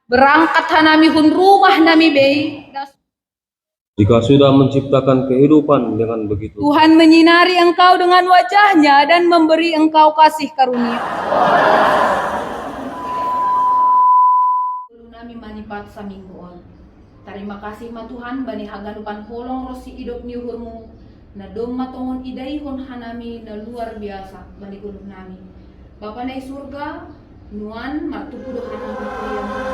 Berangkat hanami hun rumah nami bei. Jika sudah menciptakan kehidupan dengan begitu, Tuhan menyinari engkau dengan wajahnya dan memberi engkau kasih karunia. Nami manipat samingguon. Terima kasih ma Tuhan bani haganupan holong rosi idop niuhurmu. Na dom matongon idaihon hanami na luar biasa bani gunung nami. Bapa nai surga, nuan matupudo hanami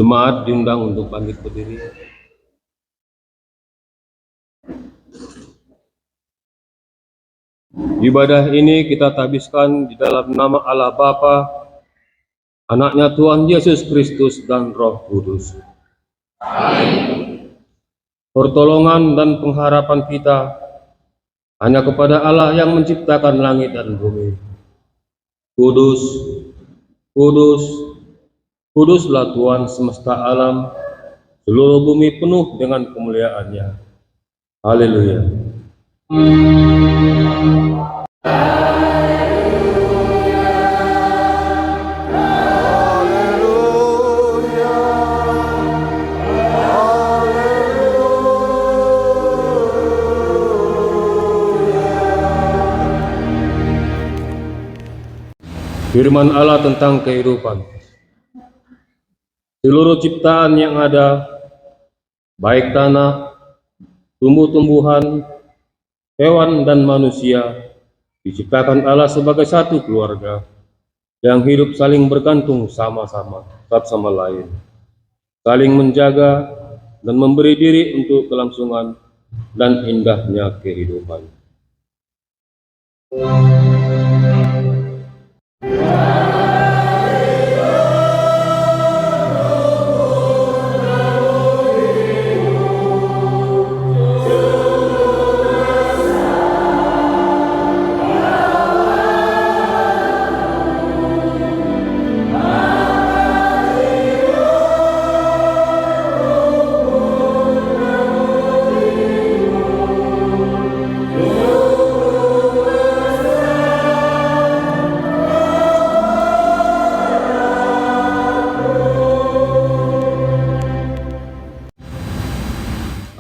jemaat diundang untuk bangkit berdiri. Ibadah ini kita tabiskan di dalam nama Allah Bapa, Anaknya Tuhan Yesus Kristus dan Roh Kudus. Amin. Pertolongan dan pengharapan kita hanya kepada Allah yang menciptakan langit dan bumi. Kudus, kudus, kuduslah Tuhan semesta alam, seluruh bumi penuh dengan kemuliaan-Nya. Haleluya. Firman Allah tentang kehidupan. Seluruh ciptaan yang ada, baik tanah, tumbuh-tumbuhan, hewan dan manusia, diciptakan Allah sebagai satu keluarga yang hidup saling bergantung sama-sama, satu sama lain, saling menjaga dan memberi diri untuk kelangsungan dan indahnya kehidupan.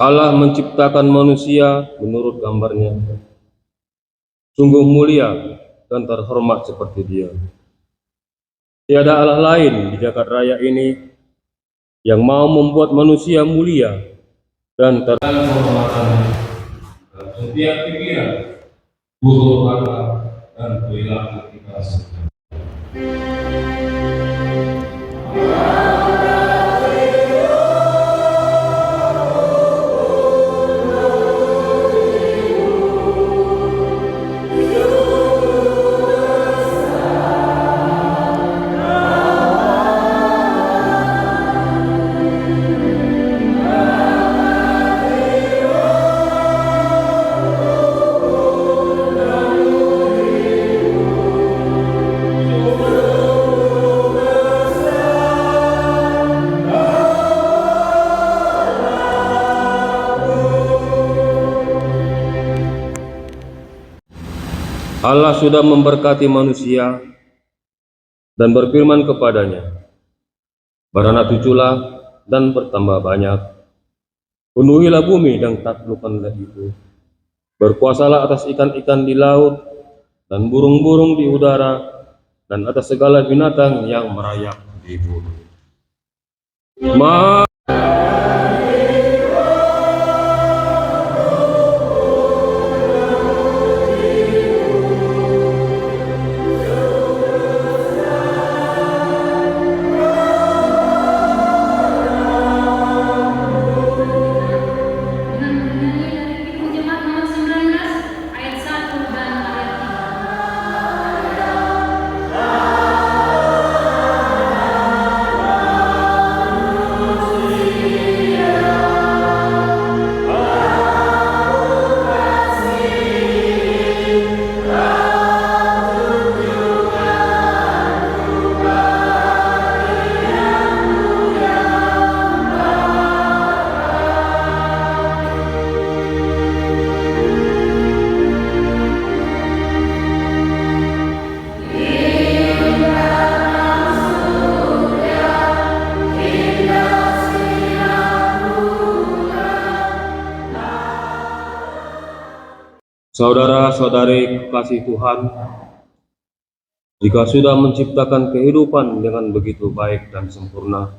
Allah menciptakan manusia menurut gambarnya. Sungguh mulia dan terhormat seperti Dia. Tiada Allah lain di jagat raya ini yang mau membuat manusia mulia dan terhormatan dalam setiap pikiran, tutur kata, dan perilaku kita sendiri. Allah sudah memberkati manusia dan berfirman kepadanya, "Beranak cuculah dan bertambah banyak, penuhilah bumi dan taklukkanlah itu, berkuasalah atas ikan-ikan di laut dan burung-burung di udara dan atas segala binatang yang merayap di bumi." Saudara-saudari kekasih Tuhan, jika sudah menciptakan kehidupan dengan begitu baik dan sempurna,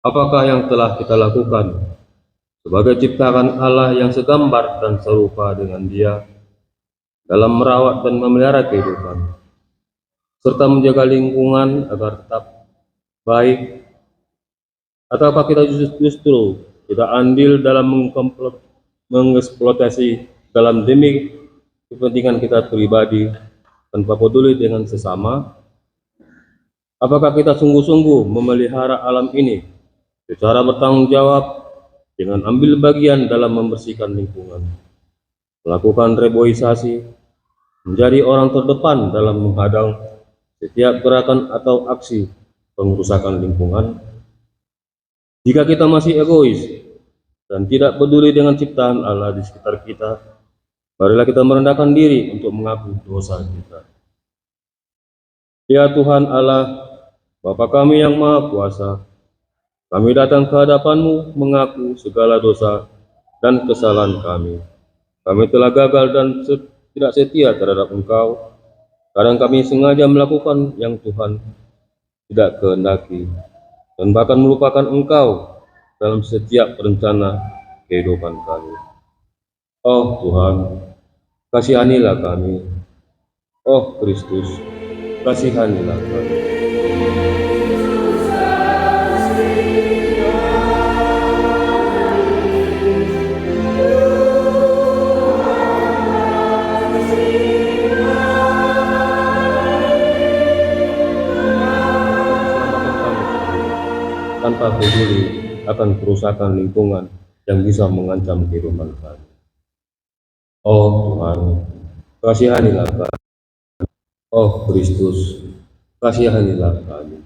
apakah yang telah kita lakukan sebagai ciptaan Allah yang segambar dan serupa dengan Dia dalam merawat dan memelihara kehidupan, serta menjaga lingkungan agar tetap baik? Ataukah kita justru tidak andil dalam mengeksploitasi dalam demi kepentingan kita pribadi tanpa peduli dengan sesama? Apakah kita sungguh-sungguh memelihara alam ini secara bertanggung jawab dengan ambil bagian dalam membersihkan lingkungan, melakukan reboisasi, menjadi orang terdepan dalam menghadang setiap gerakan atau aksi pengerusakan lingkungan? Jika kita masih egois dan tidak peduli dengan ciptaan Allah di sekitar kita, marilah kita merendahkan diri untuk mengaku dosa kita. Ya Tuhan Allah, Bapa kami yang Maha Kuasa, kami datang ke hadapan-Mu mengaku segala dosa dan kesalahan kami. Kami telah gagal dan tidak setia terhadap Engkau. Kadang kami sengaja melakukan yang Tuhan tidak kehendaki, dan bahkan melupakan Engkau dalam setiap rencana kehidupan kami. Oh Tuhan, kasihanilah kami. Oh Kristus, kasihanilah kami. Tanpa peduli akan kerusakan lingkungan yang bisa mengancam kehidupan kami. Oh Tuhan, kasihanilah kami. Oh Kristus, kasihanilah kami.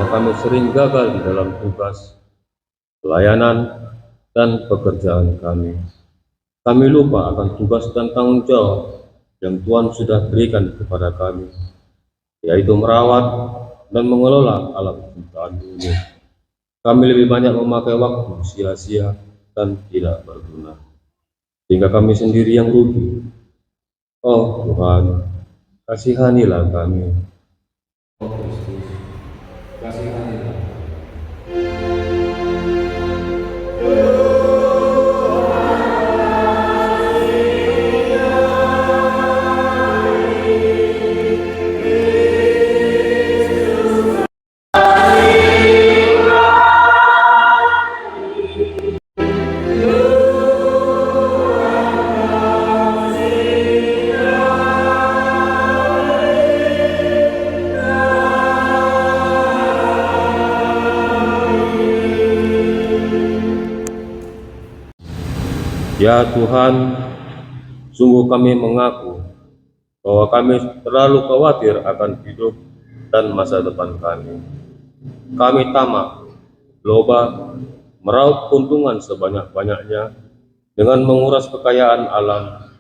Kami sering gagal di dalam tugas, pelayanan, dan pekerjaan kami. Kami lupa akan tugas dan tanggung jawab yang Tuhan sudah berikan kepada kami, yaitu merawat dan mengelola alam ciptaan ini. Kami lebih banyak memakai waktu sia-sia dan tidak berguna, sehingga kami sendiri yang rugi. Oh Tuhan, kasihanilah kami. Oh Kristus, kasihanilah kami. Ya Tuhan, sungguh kami mengaku bahwa kami terlalu khawatir akan hidup dan masa depan kami. Kami tamak, loba, meraup keuntungan sebanyak-banyaknya dengan menguras kekayaan alam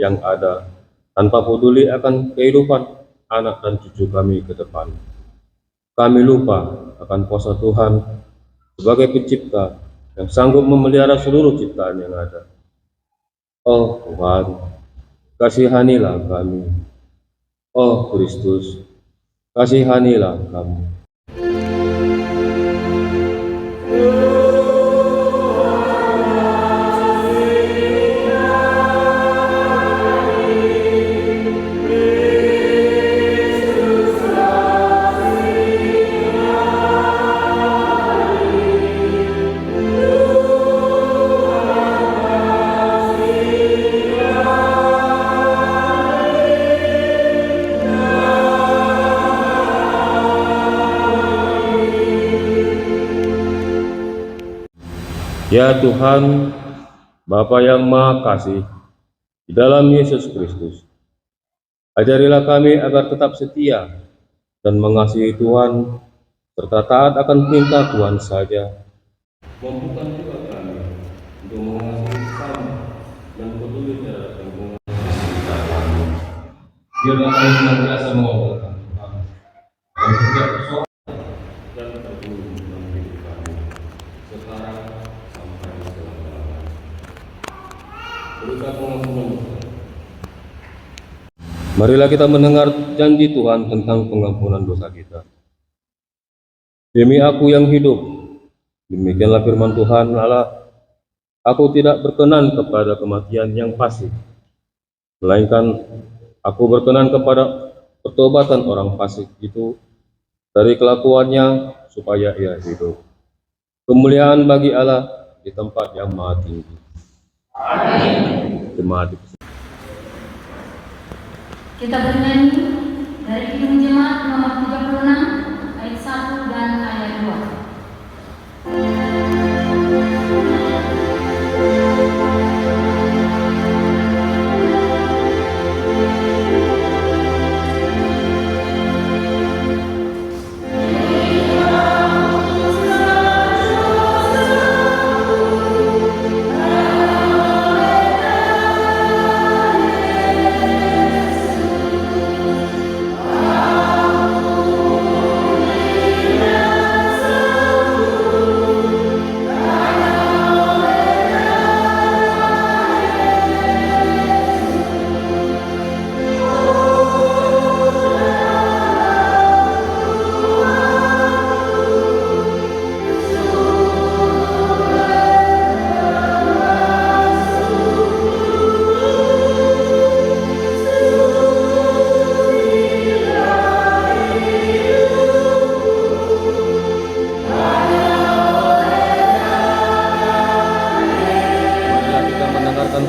yang ada tanpa peduli akan kehidupan anak dan cucu kami ke depan. Kami lupa akan kuasa Tuhan sebagai pencipta yang sanggup memelihara seluruh ciptaan yang ada. Oh Tuhan, kasihanilah kami. Oh Kristus, kasihanilah kami. Ya Tuhan, Bapa yang Maha Kasih, di dalam Yesus Kristus, ajarilah kami agar tetap setia dan mengasihi Tuhan, serta taat akan perintah Tuhan saja. Mampukan juga kami untuk mengasihi sesama dan peduli terhadap lingkungan sekitar kami. Biarlah kami senantiasa mengandalkan Tuhan dan setiap persoalan dan peduli dalam hidup kami, sekarang sampai selama-lamanya. Berikan pengampunan dosa. Marilah kita mendengar janji Tuhan tentang pengampunan dosa kita. Demi Aku yang hidup, demikianlah firman Tuhan Allah, Aku tidak berkenan kepada kematian yang fasik, melainkan Aku berkenan kepada pertobatan orang fasik itu dari kelakuannya supaya ia hidup. Kemuliaan bagi Allah di tempat yang maha tinggi. Amin. Jemaat Kita bernyanyi dari Kidung Jemaat nomor 36 ayat 1 dan ayat 2.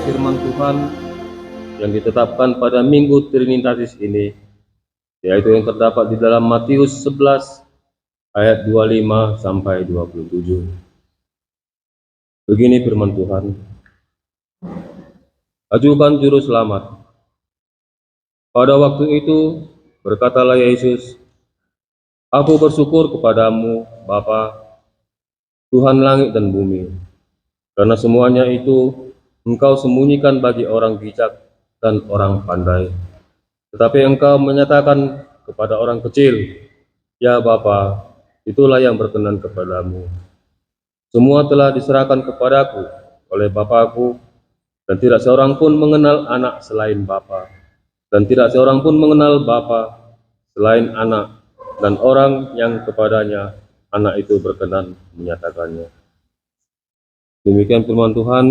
firman Tuhan yang ditetapkan pada Minggu Trinitatis ini, yaitu yang terdapat di dalam Matius 11 ayat 25 sampai 27. Begini firman Tuhan. Ajukan juru selamat. Pada waktu itu berkatalah Yesus, Aku bersyukur kepadamu, Bapa, Tuhan langit dan bumi, karena semuanya itu Engkau sembunyikan bagi orang bijak dan orang pandai. Tetapi Engkau menyatakan kepada orang kecil, ya Bapa, itulah yang berkenan kepadamu. Semua telah diserahkan kepadaku oleh Bapakku, dan tidak seorang pun mengenal anak selain Bapa, dan tidak seorang pun mengenal Bapa selain anak, dan orang yang kepadanya anak itu berkenan menyatakannya. Demikian firman Tuhan.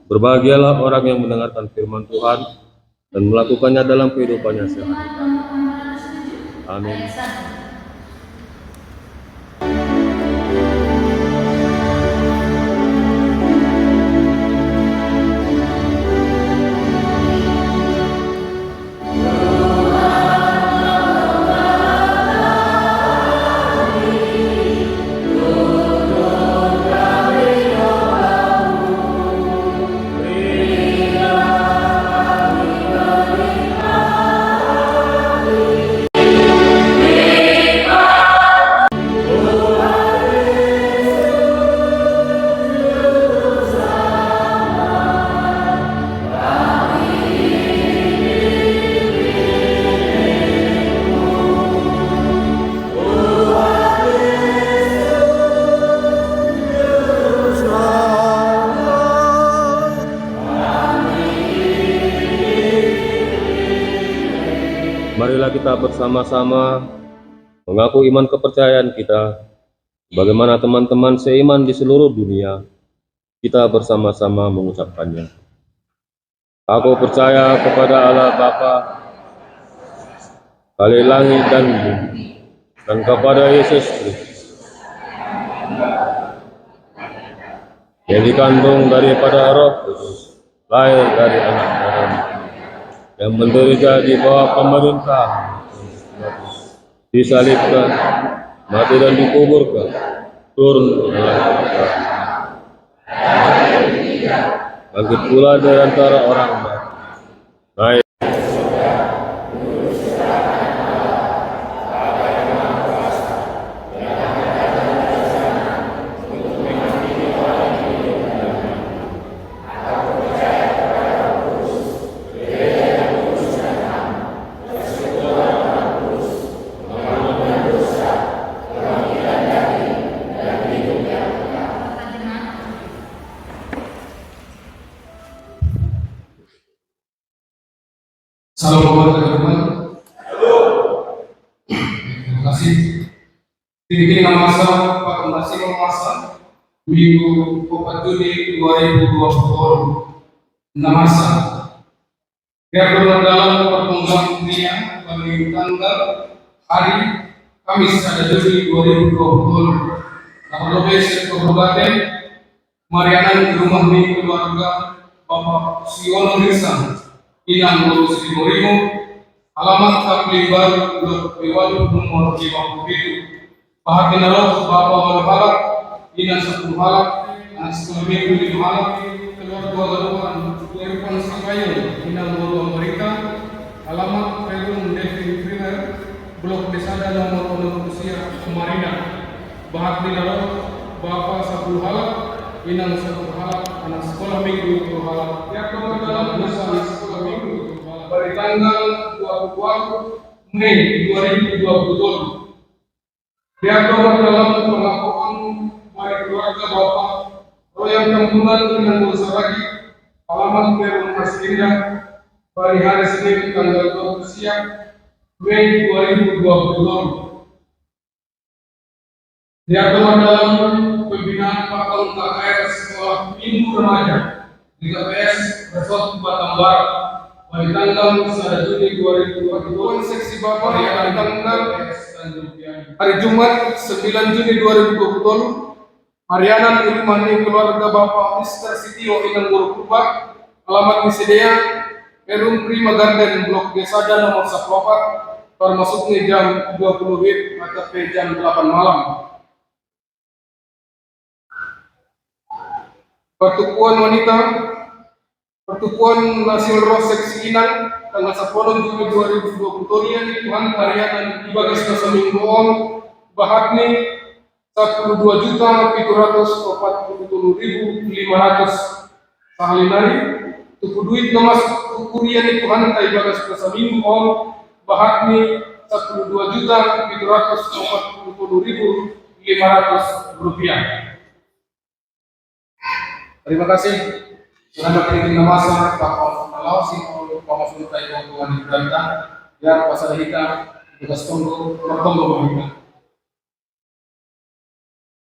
Berbahagialah orang yang mendengarkan firman Tuhan dan melakukannya dalam kehidupannya sehari-hari. Amin. Ayat 1. Marilah kita bersama-sama mengaku iman kepercayaan kita, bagaimana teman-teman seiman di seluruh dunia, kita bersama-sama mengucapkannya. Aku percaya kepada Allah Bapa, Kali langit dan bumi, dan kepada Yesus Kristus, yang dikandung daripada Roh Kudus, lahir dari anak Maria, yang menderita di bawah pemerintah, disalibkan, mati dan dikuburkan, turun ke dalam neraka, bangkit pula dari antara orang mati, naik Salam hormat teman-teman. Terima kasih. Tinggi masa Pak masih masa Minggu 4 Juni 2020. Masa yang dalam pertemuan dunia bagi tanggal hari Kamis 1 Juni 2020. Nama Lobes Kabupaten Mariana di rumah milik keluarga Bapak Siono Nirsan Inang Lulus di Morimo, alamat Kapling Baru, Blok Bewalu, nomor 57. Bahagia Roh, Bapak Malhalak, Inang Satu Halak, anak sekolah minggu di Halak, keluarga Galuan, Irfan Sakayo, Inang Lulu Amerika, alamat Pelung Devin Primer, Blok Desada nomor 6 Usia, Marina. Bahagia Roh, Bapak Satu Halak, Inang Satu Halak, anak sekolah minggu di Halak, yang dalam perusahaan sekolah minggu pada tanggal 20 Mei 2020. Diatur dalam pengakuan baik keluarga Bapak Royal Kampungan dengan Bursa Lagi, alamat Perum Mas Indah, pada hari Senin tanggal 20 siang Mei 2020. Diatur dalam pembinaan Pakal KKR Sekolah Minggu Remaja di KPS Resort Batam Barat pada tanggal 1 Juni 2020. Seksi Bapak yang tanggal hari Jumat 9 Juni 2020. Mariana di rumah keluarga Bapak Mr. Sitio Inang Guru Kubak, alamat Misidea, Perum Prima Garden, Blok Desada nomor 14, termasuknya jam 20 WIB atau jam 8 malam. Pertukuan wanita, Pertukuan Nasional Roh Seksi Inang, tanggal 10 Juni 2020 yang Tuhan Mariana di Bagas Semingguan, Bahagni, 12.747.500 sahalinari tuku duit nomas kurian itu hantai bagas kesaminggu on bahatni 12.747.500 rupiah. Terima kasih. Selamat menikmati masa pakon nalausi pamasun tay Tuhan Ibrahim ya pasal hita tugas tunggu bertemu kita.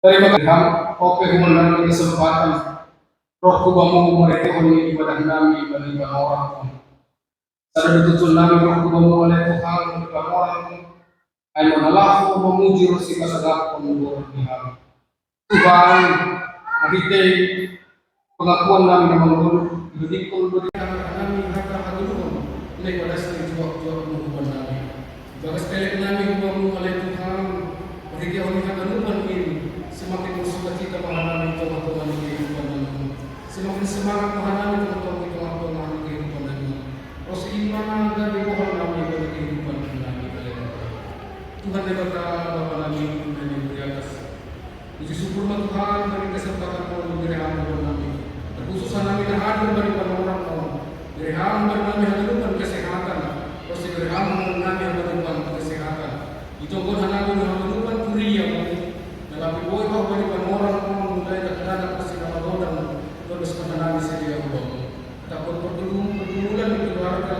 Terima kasih kopi human kesempatan roh kubamu mereka honi ibadah kami bagi orang pun. Sada ditutul nami roh kubamu oleh Tuhan bagi orang pun. Ayo nalahu memuji rosi kasadak pemujur Tuhan. Tuhan mahitei pengakuan kami nama Tuhan, diberikan berikan kami harta hadirum, oleh pada setiap jual penghubungan kami. Bagas sekali kami hubungan oleh Tuhan, berikan oleh hadirum ini semakin bersuka cita mengalami Tuhan di kehidupan kami, semakin semangat mengalami Tuhan di kehidupan kami. Rasa iman dari Tuhan kami pada kehidupan kami oleh Tuhan berkata Bapa kami yang di atas. Puji syukur Tuhan beri kesempatan memberi hamba kami. Khususan kami hadir bagi orang dari hamba kami hadirkan kesehatan, pasti dari hamba kami hadirkan kesehatan. Itu pun kami hadirkan kuria kami. Dalam boy kau bagi orang mulai dari anak pasti nama orang terus menanami sedia Allah. Takut pergumulan di keluarga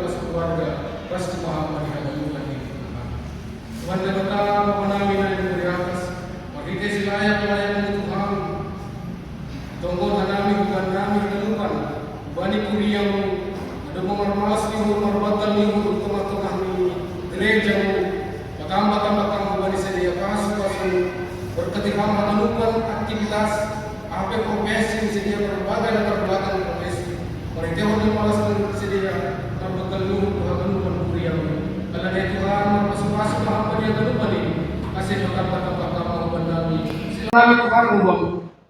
pasti Muhammad hadirkan ini. Tuhan berkata Bapa kami yang di atas, bagi kesilaian pelayanan Tuhan. Tunggu kami bukan kami kedepan bani kuriamu ada mengarmas di hormatan di tengah-tengah gereja bakam bani sedia kasu berkati kami menemukan aktivitas apa profesi sedia berbagai latar belakang profesi mereka harus malas sedia berbekal Tuhan kuriamu karena Tuhan masing-masing apa dia kedepan ini kasih tempat-tempat kamu kami Tuhan ubah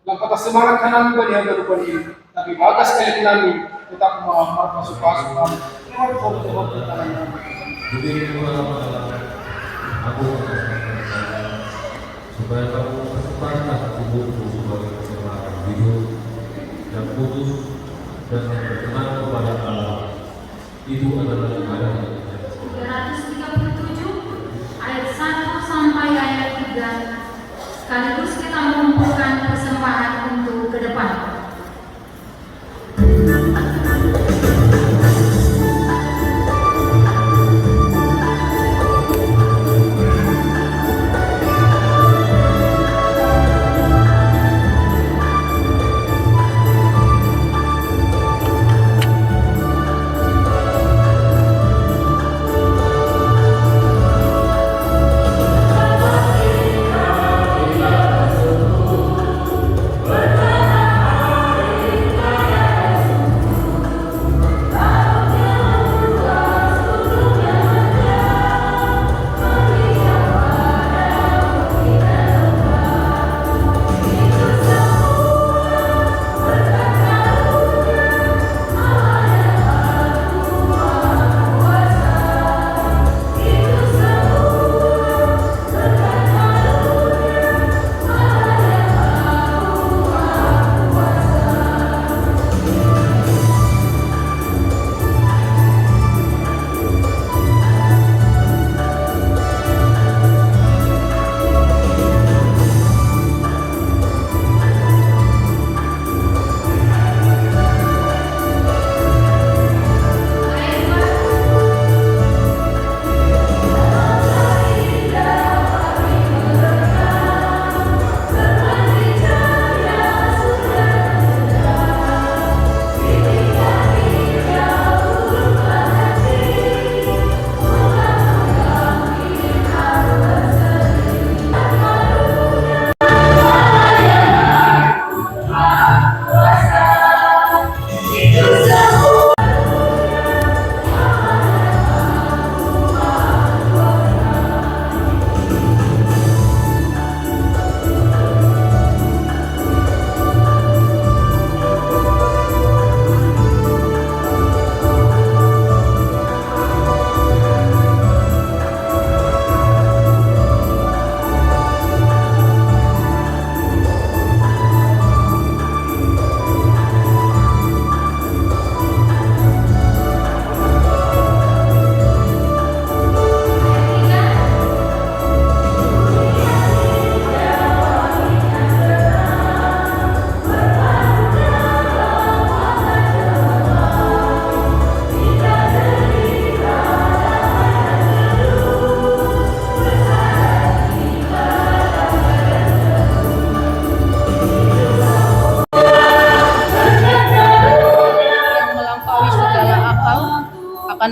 Langkah semangat kami bagi yang depan ini, tapi bagas kali kami tetap masuk pasukan. Jadi aku supaya kamu sempurna tubuhmu sebagai kesempatan hidup dan putus dan berkenan kepada Allah. Itu adalah ibadah yang 337 ayat 1 sampai ayat 3. Sekaligus kita mengumpulkan persembahan untuk ke depan.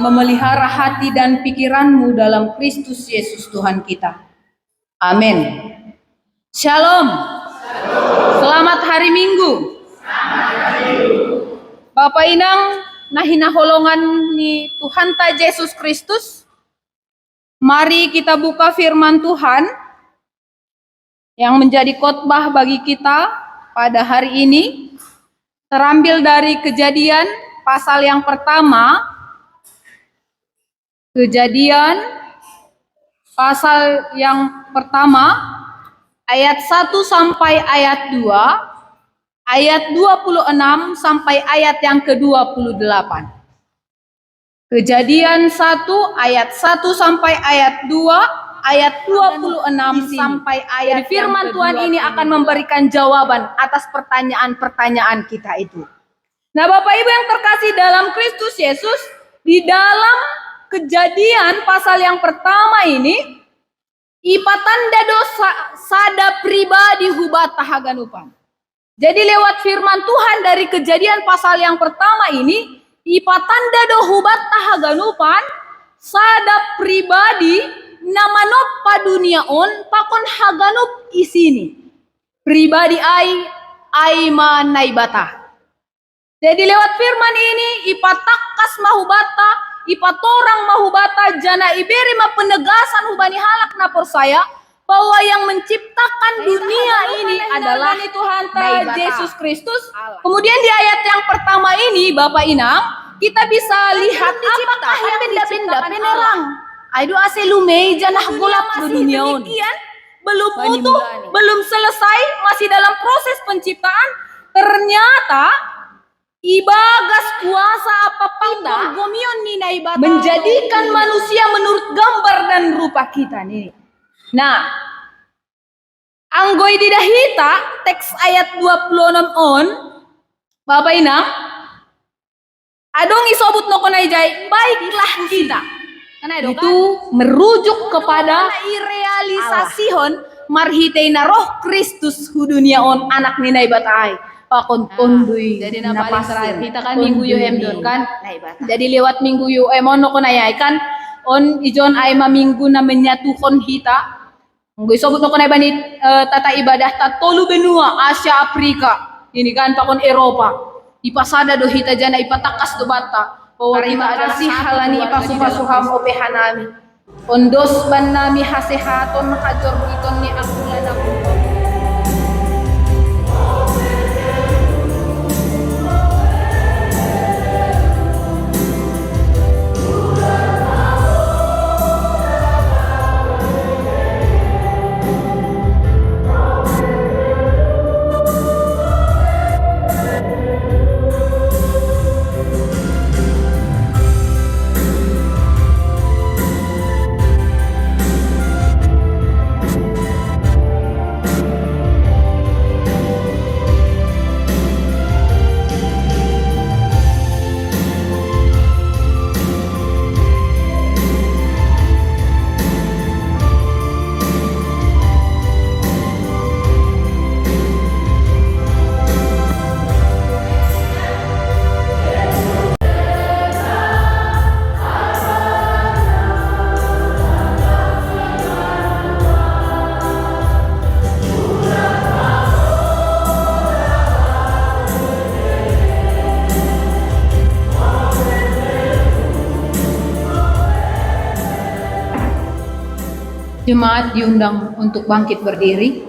memelihara hati dan pikiranmu dalam Kristus Yesus Tuhan kita. Amin. Shalom. Selamat hari Minggu. Bapak Inang, nahina holongan ni Tuhan ta Yesus Kristus. Mari kita buka firman Tuhan yang menjadi khotbah bagi kita pada hari ini. Terambil dari Kejadian pasal yang pertama. Kejadian pasal yang pertama ayat 1 sampai ayat 2, ayat 26 sampai ayat yang ke-28. Kejadian 1 ayat 1 sampai ayat 2, ayat 26 sampai ayat. Jadi firman Tuhan ini akan memberikan jawaban atas pertanyaan-pertanyaan kita itu. Nah, Bapak Ibu yang terkasih dalam Kristus Yesus, di dalam Kejadian pasal yang pertama ini, ipatanda dosa sada pribadi hubat tahaganupan. Jadi lewat firman Tuhan dari Kejadian pasal yang pertama ini, ipatanda do hubat tahaganupan sada pribadi namanop pa dunia on pakon haganup isini. Pribadi ai manaibata. Jadi lewat firman ini, ipatakas mahubata, ipatorang mahubata, jana iberi ma penegasan hubani halak na persaya bahwa yang menciptakan dunia ini adalah Tuhan Yesus Kristus. Kemudian di ayat yang pertama ini, Bapak Inang, kita bisa lihat apakah yang diciptakan penerang. Aidu aselume janah golap dunia. Belum utuh, belum selesai, masih dalam proses penciptaan. Ternyata ibagas kuasa apa pindah menjadikan manusia menurut gambar dan rupa kita nih. Nah, anggoi didahita teks ayat 26 on, Bapak Inang, adong isobut no konajai, baiklah kita. Itu merujuk kepada realisasihon marhiteina roh Kristus hudunia on anak ninai batai. Jadi paling terakhir kita kan minggu yu emdon kan. Jadi lewat minggu yu emon no konayai kan on ijon aima minggu na menyatukan kita. Nggoy sobut no konay bani tata ibadah ta tolu benua Asia Afrika. Ini kan pakon Eropa. Ipasada do hita jana ipatakas do bata. Bahwa kita adalah halani ipasupasuham opehanami. Ondos ban nami hasehaton hajor iton ni akulana ko. Jemaat diundang untuk bangkit berdiri.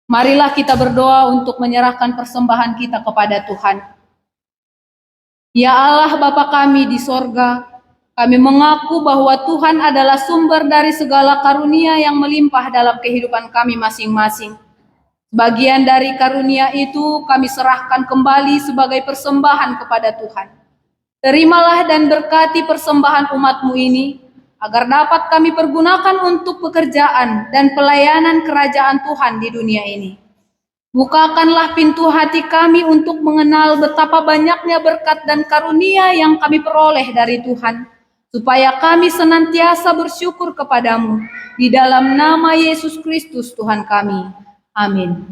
Marilah kita berdoa untuk menyerahkan persembahan kita kepada Tuhan. Ya Allah Bapa kami di sorga, kami mengaku bahwa Tuhan adalah sumber dari segala karunia yang melimpah dalam kehidupan kami masing-masing. Bagian dari karunia itu kami serahkan kembali sebagai persembahan kepada Tuhan. Terimalah dan berkati persembahan umat-Mu ini, agar dapat kami pergunakan untuk pekerjaan dan pelayanan kerajaan Tuhan di dunia ini. Bukakanlah pintu hati kami untuk mengenal betapa banyaknya berkat dan karunia yang kami peroleh dari Tuhan, supaya kami senantiasa bersyukur kepadamu, di dalam nama Yesus Kristus Tuhan kami. Amin.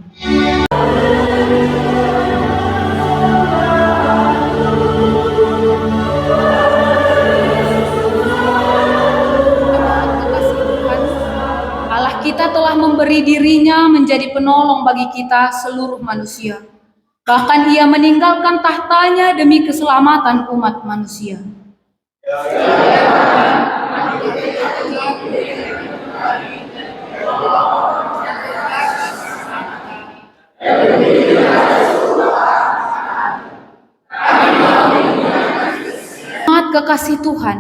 kita telah memberi dirinya menjadi penolong bagi kita seluruh manusia. Bahkan ia meninggalkan tahtanya demi keselamatan umat manusia. Umat kekasih Tuhan,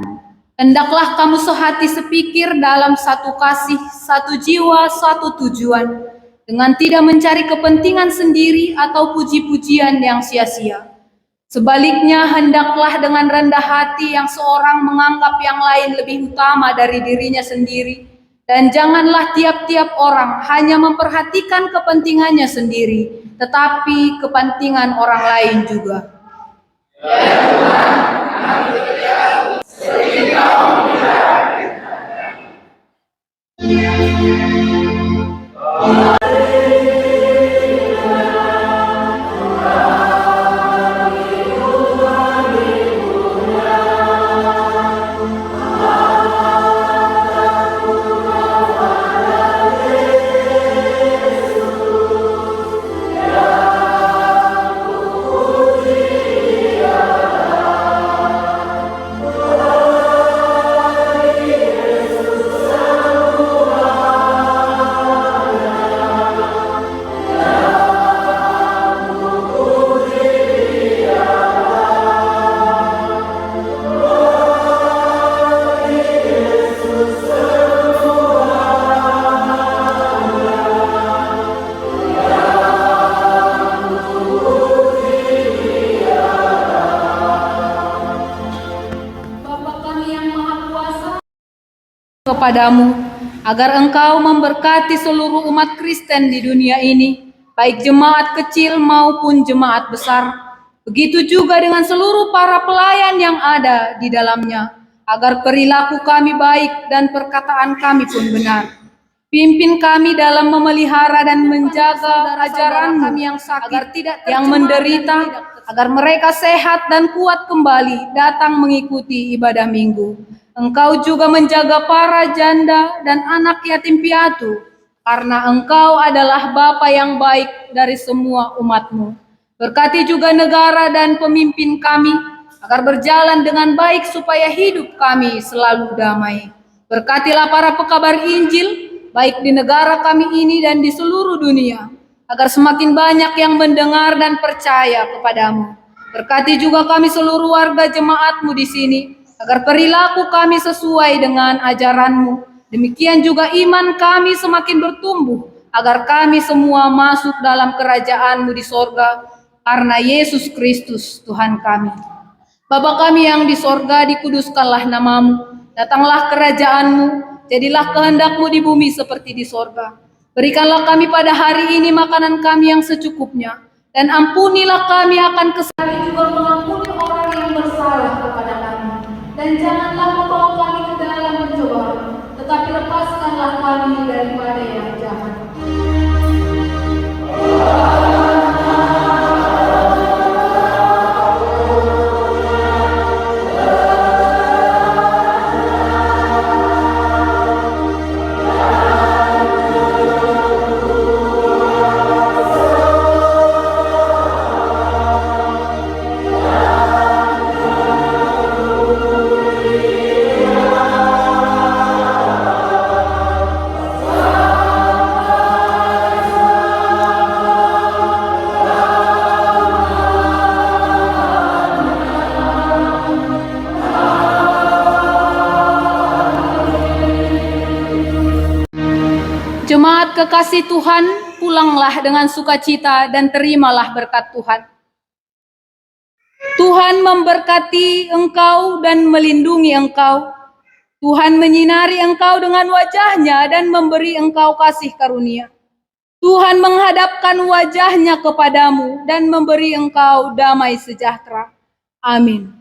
hendaklah kamu sehati sepikir dalam satu kasih, satu jiwa, satu tujuan, dengan tidak mencari kepentingan sendiri atau puji-pujian yang sia-sia. Sebaliknya, hendaklah dengan rendah hati yang seorang menganggap yang lain lebih utama dari dirinya sendiri, dan janganlah tiap-tiap orang hanya memperhatikan kepentingannya sendiri, tetapi kepentingan orang lain juga. Kepadamu, agar engkau memberkati seluruh umat Kristen di dunia ini, baik jemaat kecil maupun jemaat besar, begitu juga dengan seluruh para pelayan yang ada di dalamnya, agar perilaku kami baik dan perkataan kami pun benar. Pimpin kami dalam memelihara dan menjaga ajaran kami yang sakit, agar tidak yang menderita, agar mereka sehat dan kuat kembali datang mengikuti ibadah minggu. Engkau juga menjaga para janda dan anak yatim piatu, karena Engkau adalah Bapa yang baik dari semua umat-Mu. Berkati juga negara dan pemimpin kami, agar berjalan dengan baik supaya hidup kami selalu damai. Berkatilah para pekabar Injil, baik di negara kami ini dan di seluruh dunia, agar semakin banyak yang mendengar dan percaya kepadamu. Berkati juga kami seluruh warga jemaat-Mu di sini, agar perilaku kami sesuai dengan ajaran-Mu. Demikian juga iman kami semakin bertumbuh, agar kami semua masuk dalam kerajaan-Mu di sorga, karena Yesus Kristus Tuhan kami. Bapa kami yang di sorga, dikuduskanlah nama-Mu, datanglah kerajaan-Mu, jadilah kehendak-Mu di bumi seperti di sorga. Berikanlah kami pada hari ini makanan kami yang secukupnya, dan ampunilah kami akan kesalahan, juga mengampuni orang yang bersalah kepada kami. Dan janganlah membawa kami ke dalam pencobaan, tetapi lepaskanlah kami daripada yang jahat. Jemaat kekasih Tuhan, pulanglah dengan sukacita dan terimalah berkat Tuhan. Tuhan memberkati engkau dan melindungi engkau. Tuhan menyinari engkau dengan wajah-Nya dan memberi engkau kasih karunia. Tuhan menghadapkan wajah-Nya kepadamu dan memberi engkau damai sejahtera. Amin.